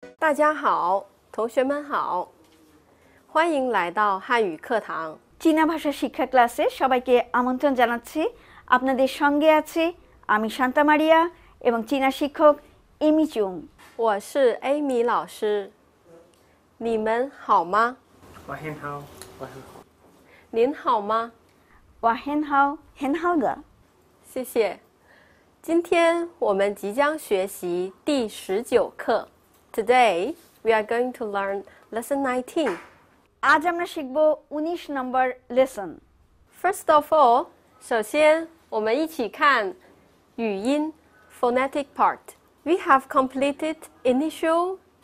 大家好，同学们好，欢迎来到汉语课堂。 চীনা ভাষা শিক্ষা ক্লাসে সবাইকে আমন্ত্রণ জানাচ্ছি। আপনাদের সঙ্গে আছি আমি শান্তা মারিয়া এবং চীনা শিক্ষক এমি চুং। 我是 Amy 老师，你们好吗？我很好，您好吗？我很好，很好的。谢谢。今天我们即将学习第19课。Today we are going to learn lesson 19. আজ আমরা শিখব 19 নম্বর lesson. First of all, 首先我们一起看语音 phonetic part. We have completed initial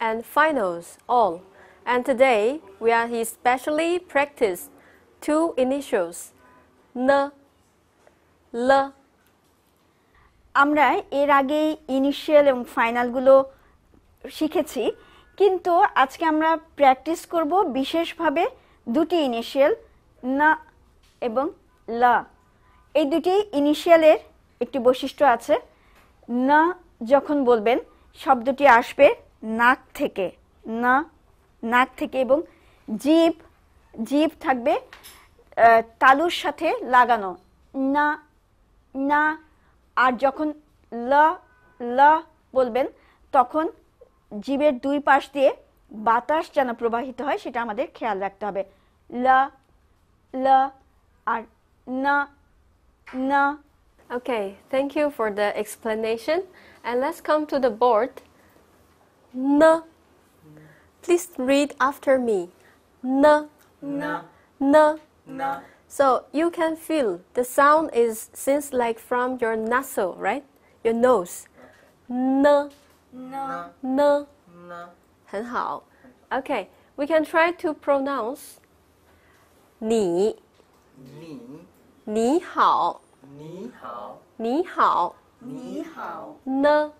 and finals all, and today we are especially practice two initials, n, l. আমরা এর আগেই initial এবং ফাইনালগুলো শিখেছি, কিন্তু আজকে আমরা প্র্যাকটিস করব বিশেষভাবে দুটি ইনিশিয়াল না এবং লা। এই দুটি ইনিশিয়ালের একটি বৈশিষ্ট্য আছে, না যখন বলবেন শব্দটি আসবে নাক থেকে, না নাক থেকে, এবং জিভ থাকবে তালুর সাথে লাগানো, না না। আর যখন লা বলবেন তখন জিভের দুই পাশ দিয়ে বাতাস যেন প্রবাহিত হয় সেটা আমাদের খেয়াল রাখতে হবে। ল আর না না। Okay, thank you for the explanation. And let's come to the board. N. Please read after me. N. N. So you can feel the sound seems like from your nostril, right? Your nose. N. N. 很好。Okay, we can try to pronounce 你好你好 呢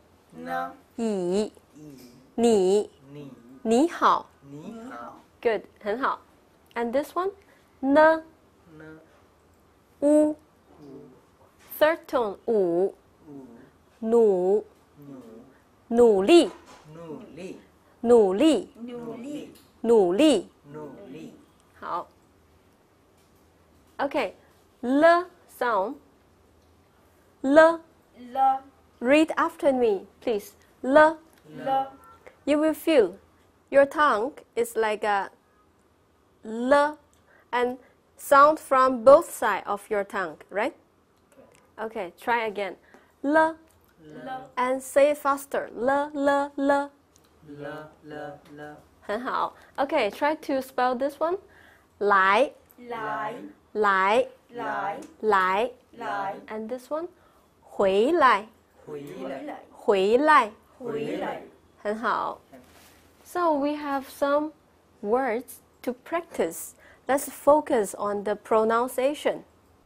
你你好 Good, 很好。And this one 呢 u third tone 五努力好。Okay, l sound. L. Read after me, please. L. You will feel your tongue is like a L and sound from both sides of your tongue, right? Okay, try again. L. And say it faster. L. 很好。Okay, try to spell this one. 来 And this one 回来很好。So we have some words to practice. Let's focus on the pronunciation.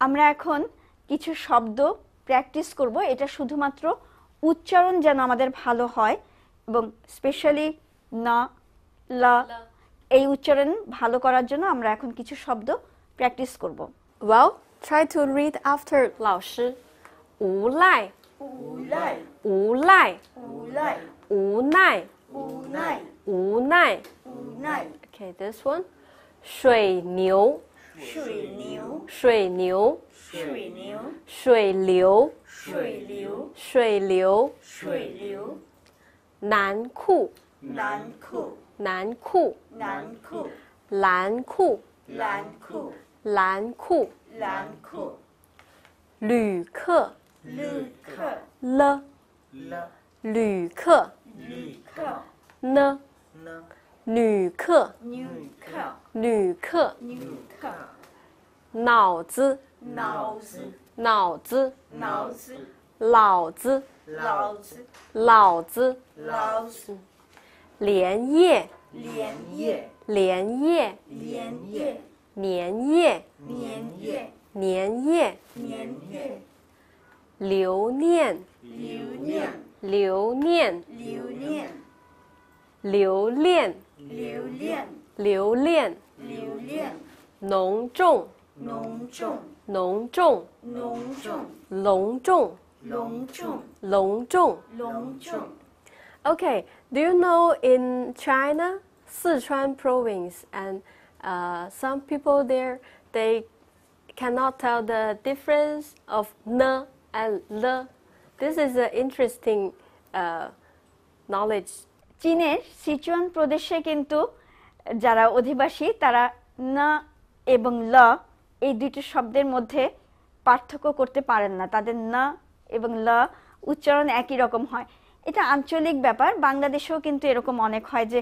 আমরা এখন কিছু শব্দ practice করব, এটা শুধুমাত্র উচ্চারণ যেন আমাদের ভালো হয় এবং স্পেশালি না লা এই উচ্চারণ ভালো করার জন্য আমরা এখন কিছু শব্দ প্র্যাকটিস করব। Well, try to read after 老师。无赖Okay, this one. 水流蓝裤旅客了旅客呢旅客脑子老子连夜留念隆重 Okay, do you know in China, Sichuan province, and some people there, they cannot tell the difference of n and l. This is an interesting knowledge. চীনের Sichuan প্রদেশে কিন্তু যারা অধিবাসী তারা না এবং ল এই দুটি শব্দের মধ্যে পার্থক্য করতে পারেন না, তাদের না এবং ল উচ্চারণ একই রকম হয়। এটা আঞ্চলিক ব্যাপার, বাংলাদেশেও কিন্তু এরকম অনেক হয় যে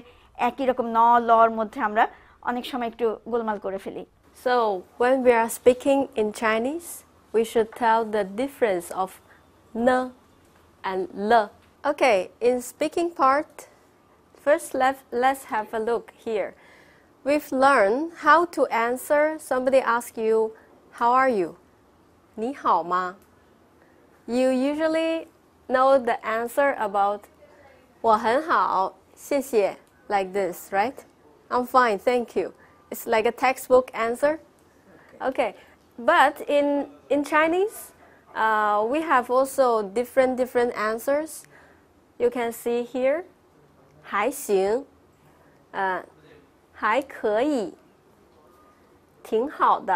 একই রকম ন লর মধ্যে আমরা অনেক সময় একটু গোলমাল করে ফেলি। So when we are speaking in Chinese, we should tell the difference of n and l. Okay, in speaking part, first let's have a look here. We've learned how to answer somebody asks you, how are you? 你好吗? You usually know the answer about 我很好，谢谢, like this, right? I'm fine, thank you. It's like a textbook answer. Okay, but in Chinese, we have also different answers. You can see here, 还行，还可以，挺好的，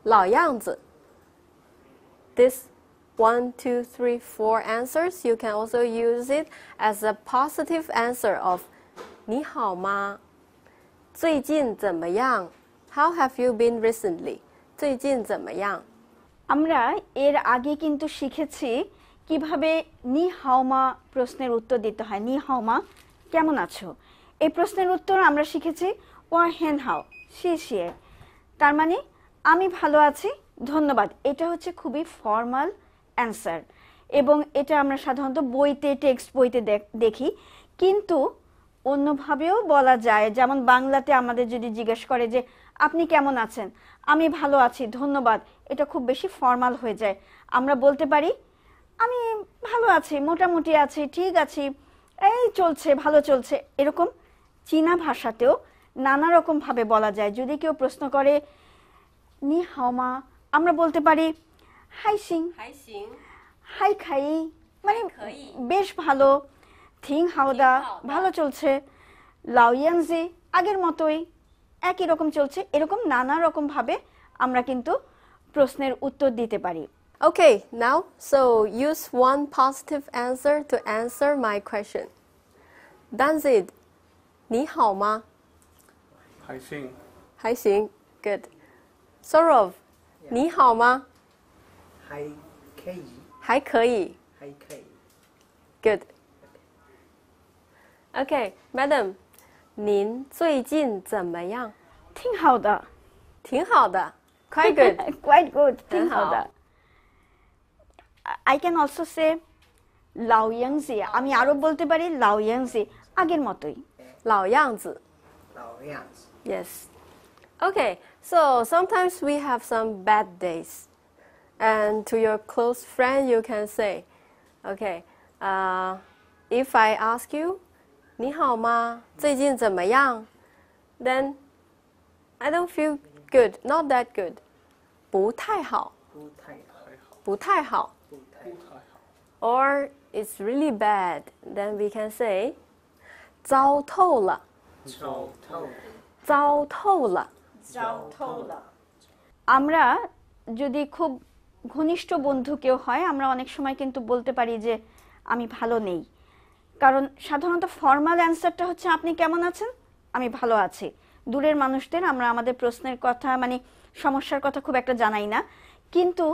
老样子。This 1, 2, 3, 4 answers, you can also use it as a positive answer of 你好吗？最近怎么样？ How have you been recently? 最近怎么样？ আমরা এর আগে কিন্তু শিখেছি কিভাবে নি হাওমা প্রশ্নের উত্তর দিতে হয়। নি হাওমা কেমন আছো, এই প্রশ্নের উত্তর আমরা শিখেছি ওয়া হেন হাও শিয়ে, তার মানে আমি ভালো আছি ধন্যবাদ। এটা হচ্ছে খুবই ফর্মাল অ্যান্সার এবং এটা আমরা সাধারণত বইতে টেক্সট বইতে দেখি, কিন্তু অন্যভাবেও বলা যায়। যেমন বাংলাতে আমাদের যদি জিজ্ঞেস করে যে আপনি কেমন আছেন, আমি ভালো আছি ধন্যবাদ, এটা খুব বেশি ফর্মাল হয়ে যায়। আমরা বলতে পারি আমি ভালো আছি, মোটামুটি আছি, ঠিক আছি, এই চলছে, ভালো চলছে। এরকম চীনা ভাষাতেও নানা রকম ভাবে বলা যায়। যদি কেউ প্রশ্ন করে নি হাওমা, আমরা বলতে পারি হাই সিং, হাই খাই, মানে বেশ ভালো, থিং হাওদা ভালো চলছে, লাওয়াংজি আগের মতোই একই রকম চলছে। এরকম নানা রকম ভাবে আমরা কিন্তু প্রশ্নের উত্তর দিতে পারি। Okay, now so use one positive answer to answer my question. Danzid, 你好吗？还行。还行 good. Sorov, 你好吗？还可以，还可以还可以。 good. Okay, madam, 您最近怎么样？挺好的，挺好的 quite good. quite good， 挺很好好的。I can also say 老样子，আমি আরো বলতে পারি 老样子আগের মতোই।老样子老样子。 yes. Okay, so sometimes we have some bad days, and to your close friend you can say, okay, if I ask you, 你好吗？最近怎么样？ then I don't feel good, not that good. 不太好，不太好，不太好。不太好。 Or it's really bad, then we can say 糟透了，糟透了，糟透了。糟透了。 আমরা যদি খুব ঘনিষ্ঠ বন্ধু কেউ হয়, আমরা অনেক সময় কিন্তু বলতে পারি যে আমি ভালো নেই, কারণ সাধারণত ফর্মাল অ্যান্সারটা হচ্ছে আপনি কেমন আছেন, আমি ভালো আছি। দূরের মানুষদের আমরা আমাদের প্রশ্নের কথা মানে সমস্যার কথা খুব একটা জানাই না, কিন্তু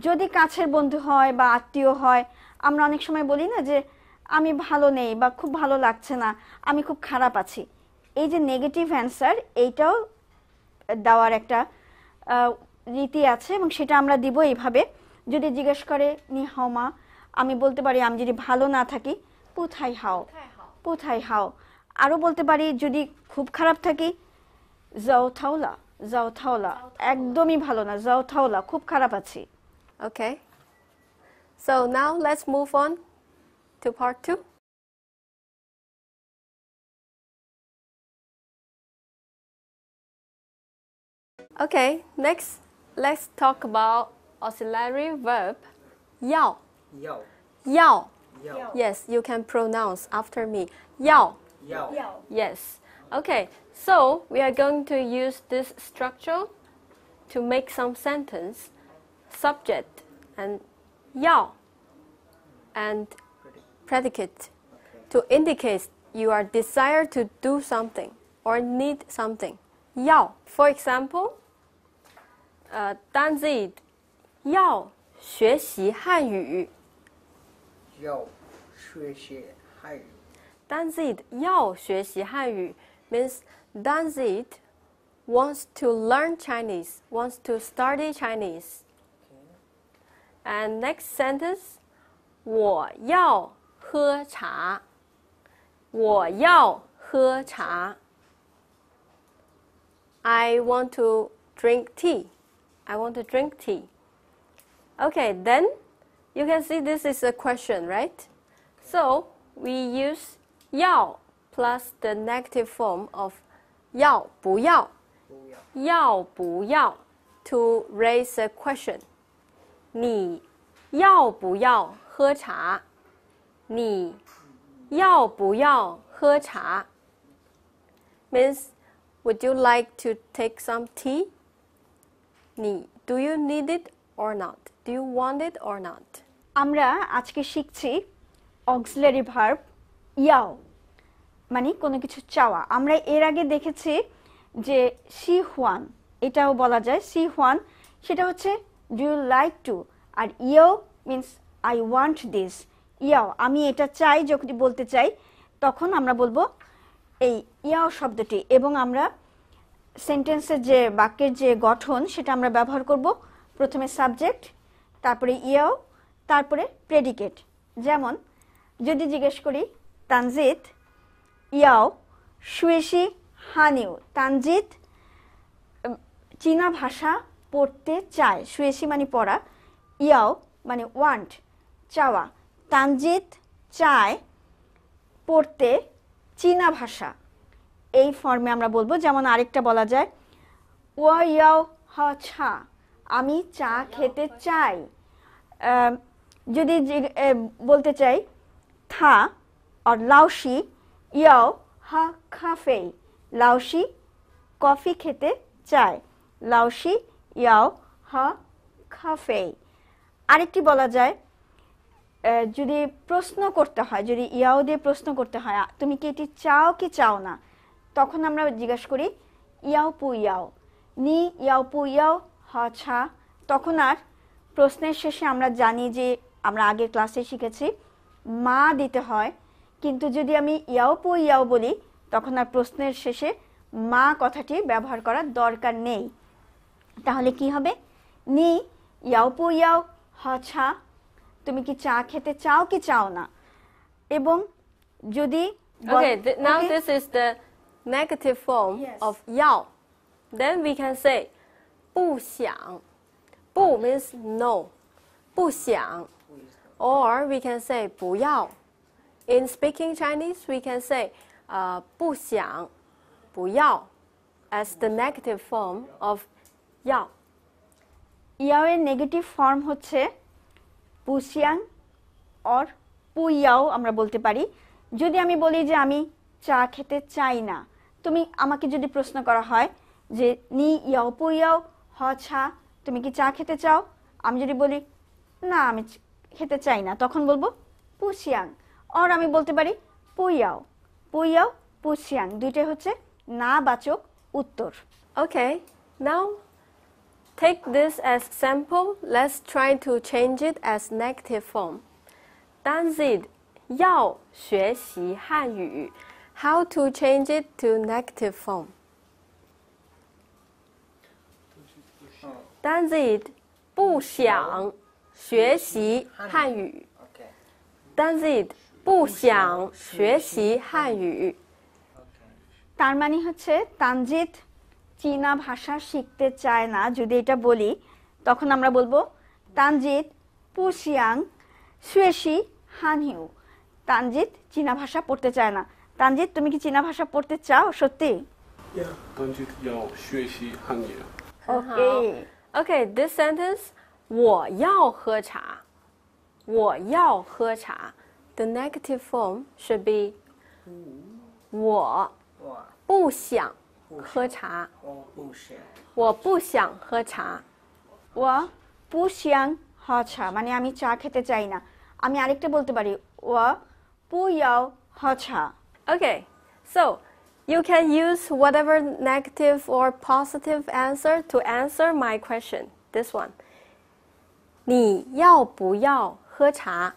যদি কাছের বন্ধু হয় বা আত্মীয় হয়, আমরা অনেক সময় বলি না যে আমি ভালো নেই বা খুব ভালো লাগছে না, আমি খুব খারাপ আছি। এই যে নেগেটিভ অ্যান্সার, এইটাও দেওয়ার একটা রীতি আছে এবং সেটা আমরা দিব এইভাবে। যদি জিজ্ঞেস করে নি হাও মা, আমি বলতে পারি আমি যদি ভালো না থাকি পুথাই হাও, পুথাই হাও। আরও বলতে পারি যদি খুব খারাপ থাকি যাও থাওলা, যাও থাওলা, একদমই ভালো না, যাও থাওলা, খুব খারাপ আছি। Okay, so now let's move on to part 2. Okay, next let's talk about auxiliary verb 要。要，要要 Yes, you can pronounce after me. 要. 要 Yes. Okay, so we are going to use this structure to make some sentence. Subject and 要 and predicate to indicate you are desire to do something or need something. 要 For example, Danzid 要学习汉语。要学习汉语 Danzid 要学习汉语 means Danzid wants to learn Chinese, wants to study Chinese. And next sentence, 我要喝茶。我要喝茶。I want to drink tea. I want to drink tea. Okay, then you can see this is a question, right? So we use 要 plus the negative form of 要不要不要要不要 to raise a question. 你要不要喝茶？你要不要喝茶 means would you like to take some tea? 你 do you need it or not? Do you want it or not? আমরা আজকে শিখছি auxiliary verb ইয়াও মানে কোনো কিছু চাওয়া। আমরা এর আগে দেখেছি যে সি হুয়ান এটাও বলা যায় সি হুয়ান সেটা হচ্ছে ডু ইউ লাইক টু আর ইয়াও মিন্স আই ওয়ান্ট দিস ইয়াও আমি এটা চাই যখন বলতে চাই তখন আমরা বলবো এই ইয়াও শব্দটি এবং আমরা সেন্টেন্সের যে বাক্যের যে গঠন সেটা আমরা ব্যবহার করব প্রথমে সাবজেক্ট তারপরে ইয়াও তারপরে প্রেডিকেট যেমন যদি জিজ্ঞেস করি তানজিদ ইয়াও শুয়েশি হানিউ তানজিদ চীনা ভাষা পড়তে চায় শুয়েশি মানে পড়া ইয়াও মানে ওয়ান্ট চাওয়া তানজিদ চায় পড়তে চীনা ভাষা এই ফর্মে আমরা বলবো যেমন আরেকটা বলা যায় ওয়া ইয়াও হা ছা আমি চা খেতে চাই যদি বলতে চাই থা আর লাউশি ইয়াও হা কাফে লাউশি কফি খেতে চায় লাউশি ইয়াও হা কাফে আরেকটি বলা যায় যদি প্রশ্ন করতে হয় যদি ইয়াও দিয়ে প্রশ্ন করতে হয় তুমি কি এটি চাও কি চাও না তখন আমরা জিজ্ঞাসা করি ইয়াও পু ইয়াও নি ইয়াও পু ইয়াও হা ছা তখন আর প্রশ্নের শেষে আমরা জানি যে আমরা আগের ক্লাসে শিখেছি মা দিতে হয় কিন্তু যদি আমি ইয়াও পু ইয়াও বলি তখন আর প্রশ্নের শেষে মা কথাটি ব্যবহার করার দরকার নেই তাহলে কি হবে নি ইয়াও পু ইয়াও হা ছা তুমি কি চা খেতে চাও কি চাও না এবং যদি Okay, now this is the negative form Yes. of 要 then we can say 不想不 means no 不想 or we can say 不要 in speaking Chinese we can say 不想不要 as the negative form of 要 ইয়াও এর নেগেটিভ ফর্ম হচ্ছে পুসিয়াং or পুইয়াও আমরা বলতে পারি যদি আমি বলি যে আমি চা খেতে চাই না তুমি আমাকে যদি প্রশ্ন করা হয় যে নি ইয়াও পুইয়াও হ ছা তুমি কি চা খেতে চাও আমি যদি বলি না আমি খেতে চাই না তখন বলবো পুসিয়াং অর আমি বলতে পারি পুইয়াও পুইয়াও পুসিয়াং দুইটাই হচ্ছে না বাচক উত্তর Okay, now take this as sample. Let's try to change it as negative form. Danzid 要学习汉语 How to change it to negative form? Danzid 不想学习汉语 Okay. Danzid 不想学习汉语 তার মানে হচ্ছে তানজিদ চীনা ভাষা শিখতে চায় না যদি এটা বলি তখন আমরা বলবো তানজিদ পুশিয়াং শুয়েশি হানহিউ তানজিদ চীনা ভাষা পড়তে চায় না তানজিদ তুমি কি চীনা ভাষা পড়তে চাও সত্যি Danjit 要学习汉语。 okay Okay, this sentence 我要喝茶我要喝茶 the negative form should be 我我不想喝茶。我不想我不想喝茶。 ওয়া পুশিয়াং হচা মানে আমি চা খেতে চাই না আমি আরেকটা বলতে পারি ওয়া পুয়াও হচা Okay, so you can use whatever negative or positive answer to answer my question. This one. 你要不要喝茶？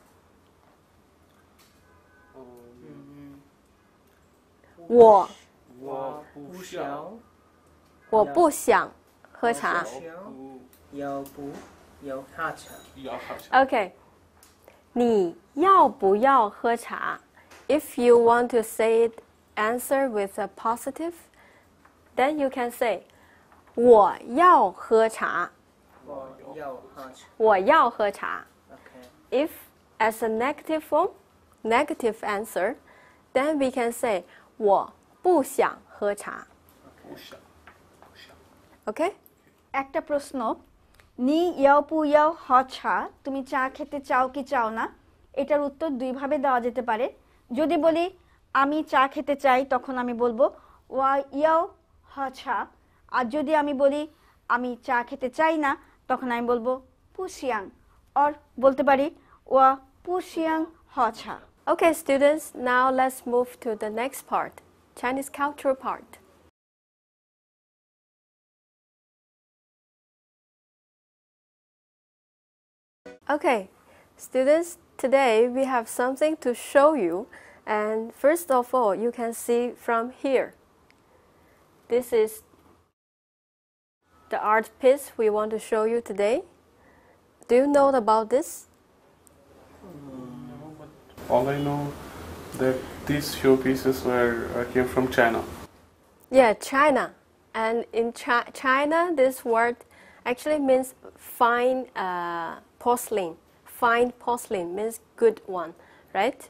我我不想我不想喝茶。要不要喝茶？要喝茶。 Okay. 你要不要喝茶? If you want to say it, answer with a positive, then you can say 我要喝茶。我要喝茶。我要喝茶。 Okay. If as a negative form, negative answer, then we can say 我不想喝茶。不想，不想。 Okay? একটা প্রশ্ন নি ইয়াও পুয়াও হচা তুমি চা খেতে চাও কি চাও না এটার উত্তর দুই ভাবে দেওয়া যেতে পারে যদি বলি আমি চা খেতে চাই তখন আমি বলবো ওয়া ইয়াও হচা আর যদি আমি বলি আমি চা খেতে চাই না তখন আমি বলবো পুশিয়াং অর বলতে পারি ওয়া পুশিয়াং হচা Okay, students, now let's move to the next part, Chinese cultural part. Okay, students, today we have something to show you, and first of all, you can see from here. This is the art piece we want to show you today. Do you know about this? All I know that these showpieces came from China. Yeah, China. And in China, this word actually means fine porcelain. Fine porcelain means good one, right?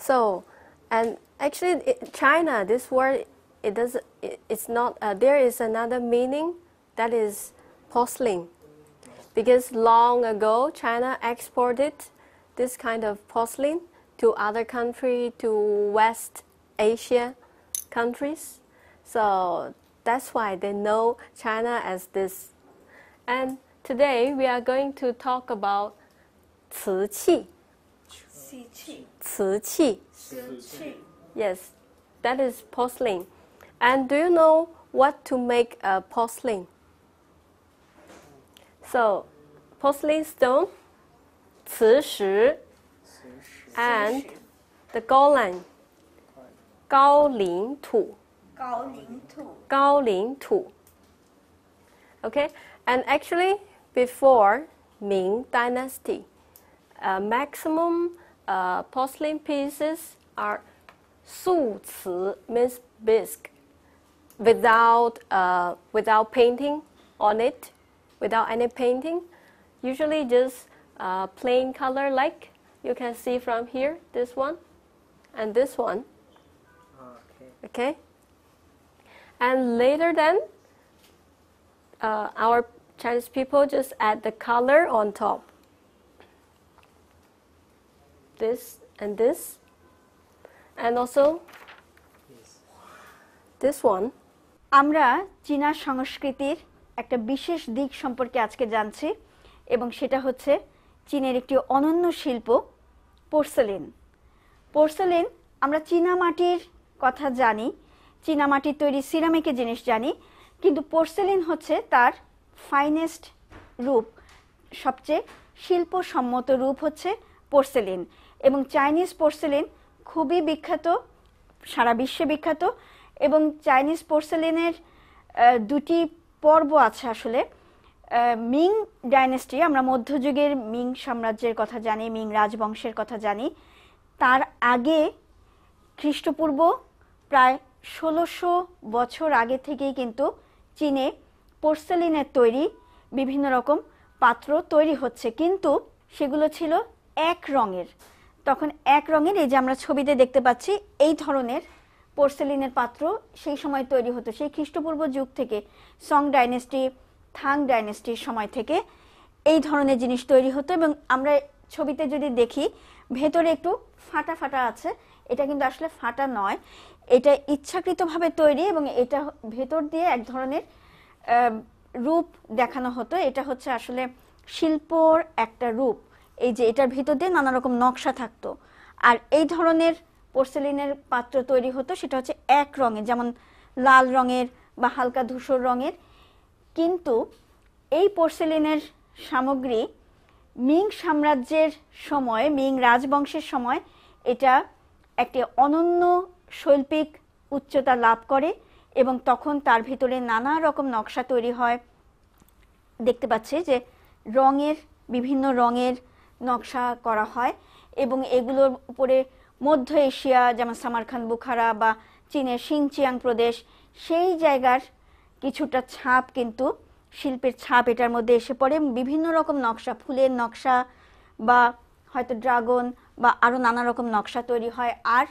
So, and actually, China, this word, it's not. There is another meaning that is porcelain, because long ago China exported this kind of porcelain to other countries, to West Asia countries. So that's why they know China as this. And today we are going to talk about 瓷器. 瓷器. Yes, that is porcelain. And do you know what to make a porcelain? So, porcelain stone, 瓷石, and the golan, 高岭土. 高岭土. Okay, and actually before Ming Dynasty, maximum porcelain pieces are 素瓷 means bisque, without painting on it, without any painting, usually just plain color like you can see from here, this one and this one. Okay. Okay, and later then our Chinese people just add the color on top, this and this, and also this one. আমরা চীনা সংস্কৃতির একটা বিশেষ দিক সম্পর্কে আজকে জানছি এবং সেটা হচ্ছে চীনের একটি অনন্য শিল্প পোর্সেলেন পোর্সেলেন আমরা চীনা মাটির কথা জানি চীনা মাটির তৈরি সিরামিকের জিনিস জানি কিন্তু পোর্সেলেন হচ্ছে তার ফাইনেস্ট রূপ সবচেয়ে শিল্পসম্মত রূপ হচ্ছে পোর্সেলেন এবং চাইনিজ পোর্সেলেন খুবই বিখ্যাত সারা বিশ্বে বিখ্যাত এবং চাইনিজ পোর্সেলেনের দুটি পর্ব আছে আসলে মিং ডাইনেস্টি আমরা মধ্যযুগের মিং সাম্রাজ্যের কথা জানি মিং রাজবংশের কথা জানি তার আগে খ্রিস্টপূর্ব প্রায় 1600 বছর আগে থেকেই কিন্তু চীনে পোর্সেলিনের তৈরি বিভিন্ন রকম পাত্র তৈরি হচ্ছে কিন্তু সেগুলো ছিল এক রঙের তখন এক রঙের এই যে আমরা ছবিতে দেখতে পাচ্ছি এই ধরনের পোর্সেলিনের পাত্র সেই সময় তৈরি হতো সেই খ্রিস্টপূর্ব যুগ থেকে সং ডাইনেস্টি থাং ডাইনেস্টির সময় থেকে এই ধরনের জিনিস তৈরি হতো এবং আমরা ছবিতে যদি দেখি ভেতরে একটু ফাটা ফাটা আছে, এটা কিন্তু আসলে ফাটা নয়, এটা ইচ্ছাকৃতভাবে তৈরি এবং এটা ভেতর দিয়ে এক ধরনের রূপ দেখানো হতো। এটা হচ্ছে আসলে শিল্পর একটা রূপ, এই যে এটার ভিতর দিয়ে নানা রকম নকশা থাকতো। আর এই ধরনের পোর্সেলিনের পাত্র তৈরি হতো সেটা হচ্ছে এক রঙের, যেমন লাল রঙের বা হালকা ধূসর রঙের। কিন্তু এই পোর্সেলিনের সামগ্রী মিং সাম্রাজ্যের সময়, মিং রাজবংশের সময় এটা একটি অনন্য শৈল্পিক উচ্চতা লাভ করে এবং তখন তার ভিতরে নানা রকম নকশা তৈরি হয়। দেখতে পাচ্ছি যে রঙের, বিভিন্ন রঙের নকশা করা হয় এবং এগুলোর উপরে মধ্য এশিয়া, যেমন সামারখান, বুখারা বা চীনের সিনচিয়াং প্রদেশ, সেই জায়গার কিছুটা ছাপ, কিন্তু শিল্পের ছাপ এটার মধ্যে এসে পড়ে। বিভিন্ন রকম নকশা, ফুলের নকশা বা হয়তো ড্রাগন বা আরও নানা রকম নকশা তৈরি হয়। আর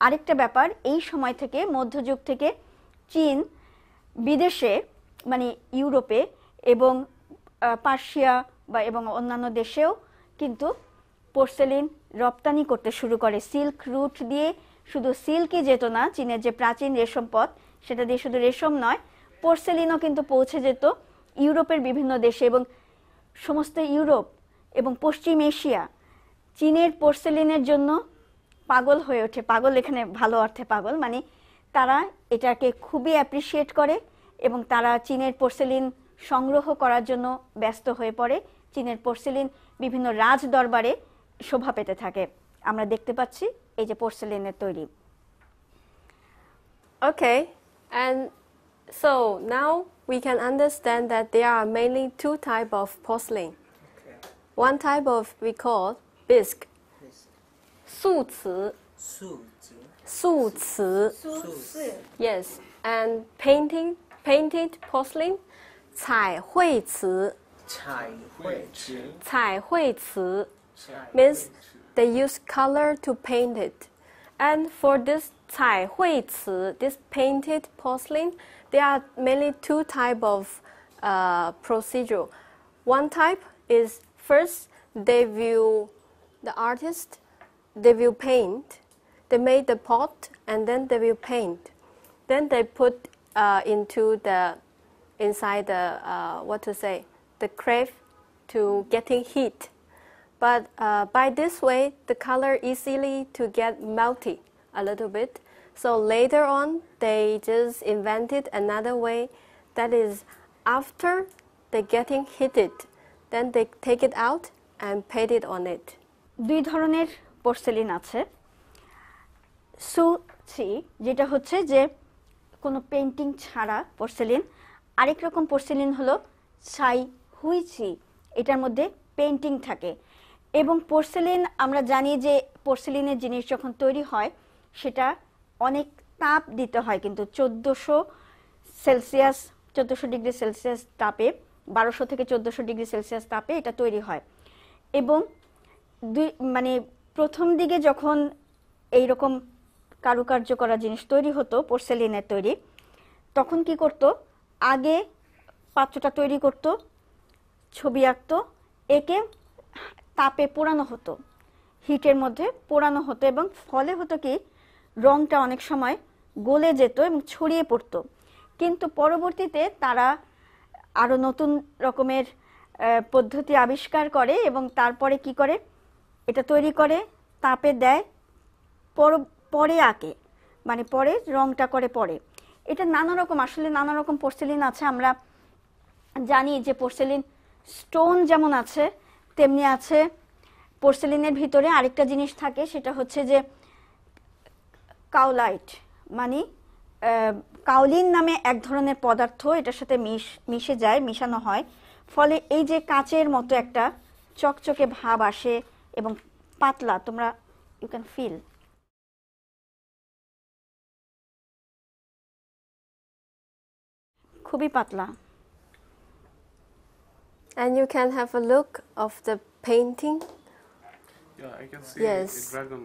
আরেকটা ব্যাপার, এই সময় থেকে, মধ্যযুগ থেকে চীন বিদেশে, মানে ইউরোপে এবং পার্সিয়া বা এবং অন্যান্য দেশেও কিন্তু পোর্সেলিন রপ্তানি করতে শুরু করে। সিল্ক রুট দিয়ে শুধু সিল্কই যেত না, চীনের যে প্রাচীন রেশম পথ, সেটা দিয়ে শুধু রেশম নয়, পোর্সেলিনও কিন্তু পৌঁছে যেত ইউরোপের বিভিন্ন দেশে। এবং সমস্ত ইউরোপ এবং পশ্চিম এশিয়া চীনের পোর্সেলিনের জন্য পাগল হয়ে ওঠে। পাগল এখানে ভালো অর্থে পাগল, মানে তারা এটাকে খুবই অ্যাপ্রিসিয়েট করে এবং তারা চীনের পোর্সেলিন সংগ্রহ করার জন্য ব্যস্ত হয়ে পড়ে। চীনের পোর্সেলিন বিভিন্ন রাজ দরবারে শোভা পেতে থাকে। আমরা দেখতে পাচ্ছি এই যে পোর্সেলিনের তৈরি। Okay, and so now we can understand that there are mainly two types of porcelain. Okay. One type of we call bisque, This 素瓷,数字素瓷, 数字 yes, and painted porcelain, 彩绘瓷,彩绘瓷彩绘瓷 means they use color to paint it. And for this 彩绘瓷, this painted porcelain, there are mainly two types of procedure. One type is first the artist, they will paint. They made the pot and then they will paint. Then they put inside the crave to getting heat. But by this way, the color easily to get melty a little bit. So later on, they just invented another way, that is after they getting heated, then they take it out and paint it on it. দুই ধরনের porcelain আছে। সুচি, যেটা হচ্ছে যে কোনো painting ছাড়া porcelain. আরেক রকম পোর্সেলিন হলো ছাই হুইচি, এটার মধ্যে পেন্টিং থাকে। এবং পোর্সেলিন, আমরা জানি যে পোর্সেলিনের জিনিস যখন তৈরি হয় সেটা অনেক তাপ দিতে হয়, কিন্তু 1400 ডিগ্রি সেলসিয়াস তাপে, 1200 থেকে 1400 ডিগ্রি সেলসিয়াস তাপে এটা তৈরি হয়। এবং মানে প্রথম দিকে যখন এইরকম কারুকার্য করা জিনিস তৈরি হতো, পোর্সেলিনের তৈরি, তখন কি করতো, আগে পাত্রটা তৈরি করতো, ছবি আঁকতো, একে তাপে পোড়ানো হতো, হিটের মধ্যে পোড়ানো হতো এবং ফলে হতো কি রংটা অনেক সময় গলে যেত এবং ছড়িয়ে পড়তো। কিন্তু পরবর্তীতে তারা আরো নতুন রকমের পদ্ধতি আবিষ্কার করে এবং তারপরে কি করে, এটা তৈরি করে, তাপে দেয়, পরে আঁকে, মানে পরে রংটা করে পরে। এটা নানা রকম, আসলে নানা রকম পোর্সেলিন আছে। আমরা জানি যে পোর্সেলিন স্টোন যেমন আছে, তেমনি আছে পোর্সেলিনের ভিতরে আরেকটা জিনিস থাকে, সেটা হচ্ছে যে কাওলাইট, মানে কাওলিন নামে এক ধরনের পদার্থ এটার সাথে মিশে যায়, মিশানো হয়, ফলে এই যে কাচের মতো একটা চকচকে ভাব আসে এবং পাতলা, তোমরা ইউ ক্যান ফিল, খুবই পাতলা। And you can have a look of the painting. Yeah, I can see Yes. a dragon.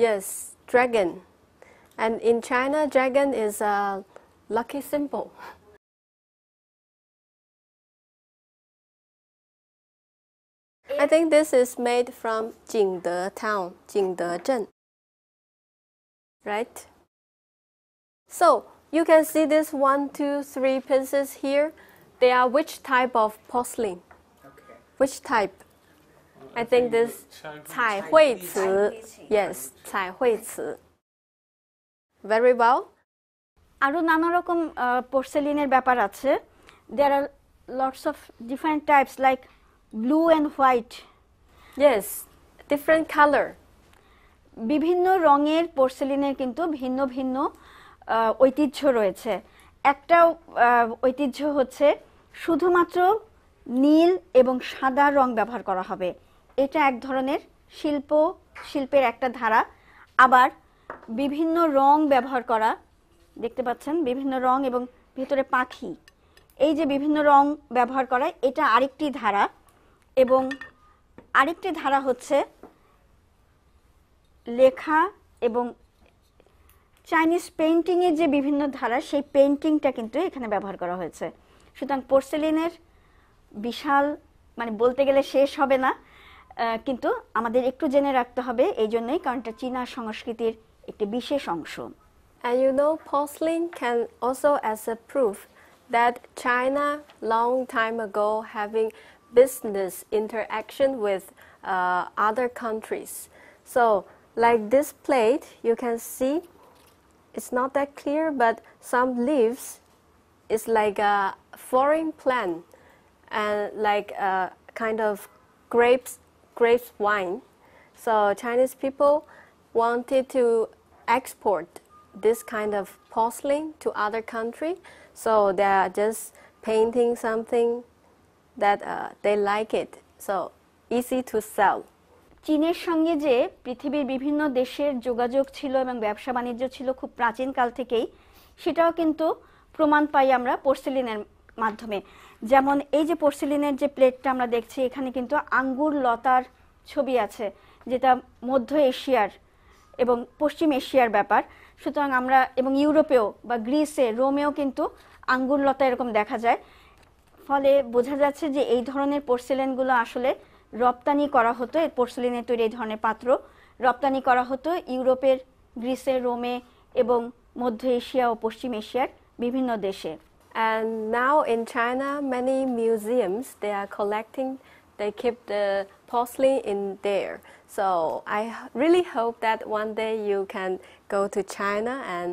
Yes, dragon. And in China, dragon is a lucky symbol. I think this is made from Jingde town, Jingde Zhen. Right? So, you can see this 1, 2, 3 pieces here. They are which type of porcelain? Okay. Which type? I think this 彩绘瓷. Yes, 彩绘瓷. Very well. আরো নানা রকম পোর্সেলিনের ব্যাপার আছে. There are lots of different types like blue and white. Yes, different color. বিভিন্ন রঙের পোর্সেলিনের কিন্তু ভিন্ন ভিন্ন ঐতিহ্য রয়েছে. একটা ঐতিহ্য হচ্ছে শুধুমাত্র নীল এবং সাদা রং ব্যবহার করা হবে. এটা এক ধরনের শিল্পের একটা ধারা. আবার বিভিন্ন রং ব্যবহার করা, দেখতে পাচ্ছেন বিভিন্ন রং এবং ভিতরে পাখি, এই যে বিভিন্ন রং ব্যবহার করা, এটা আরেকটি ধারা. এবং আরেকটি ধারা হচ্ছে লেখা এবং চাইনিজ পেইন্টিংয়ের যে বিভিন্ন ধারা, সেই পেইন্টিংটা কিন্তু এখানে ব্যবহার করা হয়েছে. সুতরাং পোর্সেলিনের বিশাল, মানে বলতে গেলে শেষ হবে না, কিন্তু আমাদের একটু জেনে রাখতে হবে, এই জন্যই, কারণ এটা চীনা সংস্কৃতির একটি বিশেষ অংশ. And you know, porcelain can also as a proof that China long time ago having business interaction with other countries. So like this plate, you can see it's not that clear, but some leaves is like a foreign plant and like a kind of grapes wine. So Chinese people wanted to export this kind of porcelain to other country, so they are just painting something that they like it, so easy to sell. চীনের সঙ্গে যে পৃথিবীর বিভিন্ন দেশের যোগাযোগ ছিল এবং ব্যবসা বাণিজ্য ছিল খুব প্রাচীনকাল থেকেই, সেটাও কিন্তু প্রমাণ পাই আমরা পোর্সেলিনের মাধ্যমে. যেমন এই যে পোর্সেলিনের যে প্লেটটা আমরা দেখছি, এখানে কিন্তু আঙ্গুর লতার ছবি আছে, যেটা মধ্য এশিয়ার এবং পশ্চিম এশিয়ার ব্যাপার. সুতরাং আমরা, এবং ইউরোপেও বা গ্রিসে, রোমেও কিন্তু আঙ্গুর লতা এরকম দেখা যায়. ফলে বোঝা যাচ্ছে যে এই ধরনের পোর্সেলিনগুলো আসলে রপ্তানি করা হতো. এই পোর্সেলিনের তৈরি এই ধরনের পাত্র রপ্তানি করা হতো ইউরোপের, গ্রিসে, রোমে এবং মধ্য এশিয়া ও পশ্চিম এশিয়ার বিভিন্ন দেশে. And now in China, many museums, they are collecting, they keep the porcelain in there. So I really hope that one day you can go to China and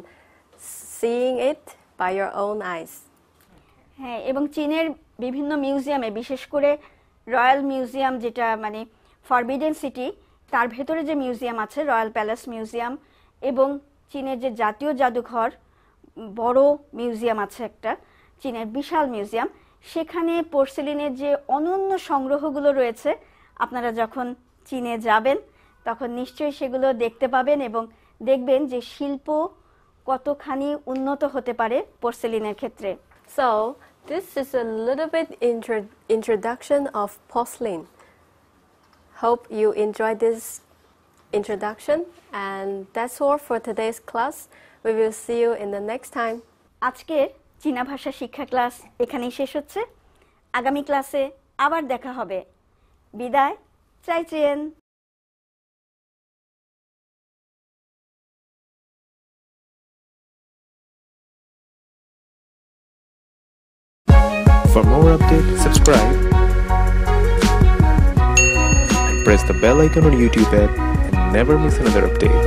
seeing it by your own eyes. হ্যাঁ, এবং চীনের বিভিন্ন মিউজিয়ামে, বিশেষ করে royal museum, যেটা মানে forbidden city, তার ভেতরে যে মিউজিয়াম আছে, রয়্যাল প্যালেস মিউজিয়াম, এবং চীনের যে জাতীয় জাদুঘর, বড় মিউজিয়াম আছে একটা, চীনের বিশাল মিউজিয়াম, সেখানে পোর্সেলিনের যে অনন্য সংগ্রহগুলো রয়েছে, আপনারা যখন চীনে যাবেন তখন নিশ্চয়ই সেগুলো দেখতে পাবেন এবং দেখবেন যে শিল্প কতখানি উন্নত হতে পারে পোর্সেলিনের ক্ষেত্রে. So this is a little bit introduction of porcelain. Hope you enjoy this introduction, and that's all for today's class. We will see you in the next time. আজকের চীনা ভাষা শিক্ষা ক্লাস এখানেই শেষ হচ্ছে. আগামী ক্লাসে আবার দেখা হবে. বিদায়, চাইচেন. For more updates, subscribe and press the bell icon on YouTube app and never miss another update.